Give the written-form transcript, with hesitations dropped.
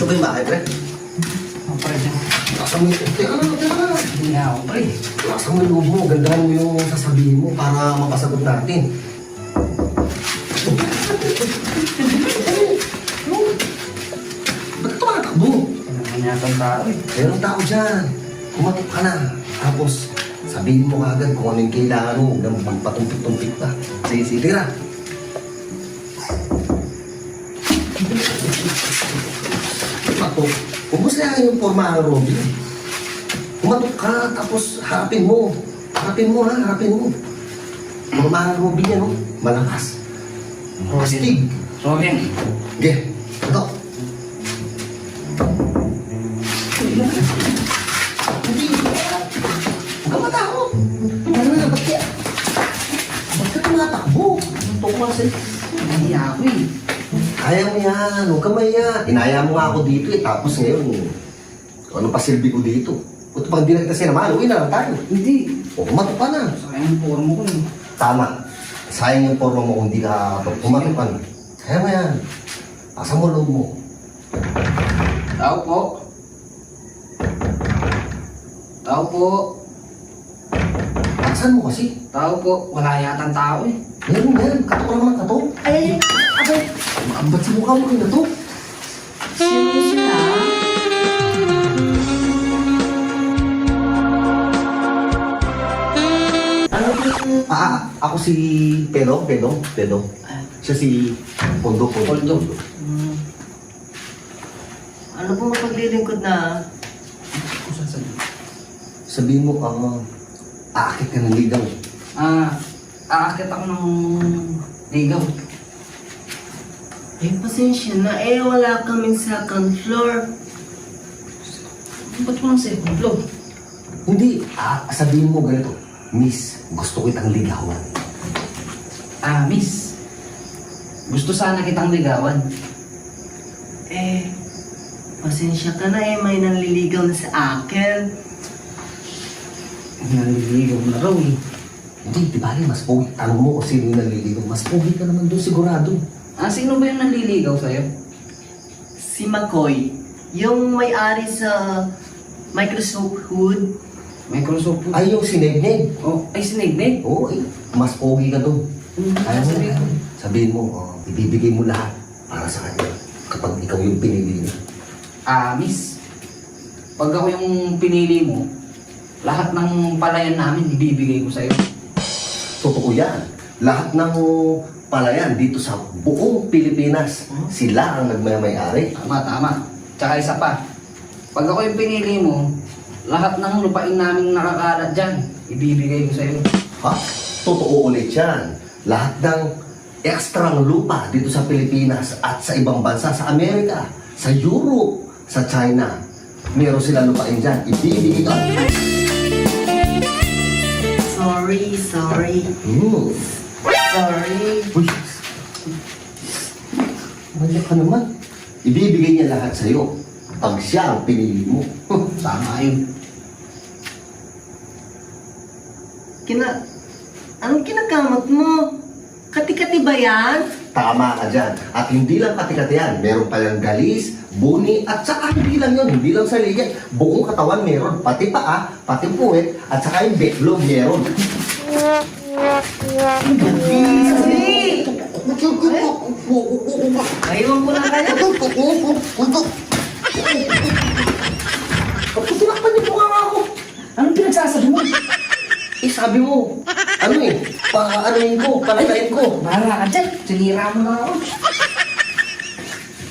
Dito ba yung bahay, pre? Ang pre dyan. Laksan mo yung... Teka na. Hindi na ako, pre. Laksan mo yung loob mo. Gandahan mo yung sasabihin mo para mapasagot natin. Ba't tumatakbo? Kailangan yata ang tao eh. Mayroong tao dyan. Kumatok ka na. Tapos, sabihin mo agad kung ano yung kailangan mo. Huwag nang magpatumpik-tumpik pa. Sige, sige, tira. Kumatok. Huwag mo sayangin yung forma ng Robin. Kumatok ka, tapos harapin mo. Harapin mo, ha? Harapin mo. Forma ng Robin yan, no? Malakas. Astig. Robin. Sige, ito. Hindi. Huwag ka matakot. Ano na, ba't kaya? Ba't ka tumatakbo? Ito ko kasi. Hindi ako eh. Kaya mo yan. Huwag ka maya. Inaya mo nga ako dito eh. Tapos ngayon, ano pa silbi ko dito? Kung pag hindi na kita sinamahan, uwi na lang tayo. Hindi. O, kumatok ka na. Sayang yung forma ko eh. Tama. Sayang yung forma mo kung hindi ka kumatok ka na. Kaya mo yan. Asa mo loob mo. Tao po. Tao po. Asan mo kasi? Tao po. Wala yata ang tao eh. Meron yan. Katok ka naman katok. Ay, abay. Makambat sa mukha mo kayo na to. Serious na? Ano ba? Ako si Pedro. Siya si Pondo. Poldo. Ano po mapaglilingkod na? Kung saan saan? Sabihin mo, aakit ka ng ligaw. Aakit ako ng ligaw. Eh, pasensya na. Eh, wala kaming second floor. Ba't walang second floor? Hindi, sabihin mo ganito. Miss, gusto kitang ligawan. Miss. Gusto sana kitang ligawan. Eh, pasensya ka na eh. May nanliligaw na sa akin. Naliligaw na raw eh. Hindi, di ba mas pogi? Tanong mo kung sino yung naliligaw. Mas pogi ka naman doon sigurado. Sino ba yung naliligaw sa'yo? Si McCoy. Yung may-ari sa Microsoft Hood. Microsoft po. Ay, yung sinegnig. Oh, ay sinignig. Oo, mas pogi ka doon. Ayaw mo Sabihin ko. Sabihin mo, ibibigay mo lahat para sa kanya kapag ikaw yung pinili niya. Miss. Pag ako yung pinili mo, lahat ng palayan namin ibibigay ko sa'yo. Totoo yan. Lahat ng palayan dito sa buong Pilipinas, sila ang nagmamayari. Tama. Tsaka isa pa. Pag ako yung pinili mo, lahat ng lupain namin nakakalat dyan, ibibigay ko sa'yo. Ha? Totoo ulit yan. Lahat ng ekstrang lupa dito sa Pilipinas at sa ibang bansa, sa Amerika, sa Europe, sa China, meron sila lupain dyan. Ibibigay ka. Sorry. Sorry. Uy. Mali ka naman. Ibibigay niya lahat sa'yo pag siya ang pinili mo. Tama yun. Anong kinakamot mo? Kati-kati ba yan? Tama ka dyan. At hindi lang kati-kati yan. Meron pa yung galis, buni, at saka hindi lang yun. Hindi lang sa ligan. Buong katawan meron. Pati paa, pati puwet, at saka yung betlog meron. Aywan ko na kaya. Kapag tinakpan niyo po nga ako. Anong pinagsasabi mo? Sabi mo, ano eh, paanoin ko, palagayin ko. Bahala ka dyan. Sinira mo na ako.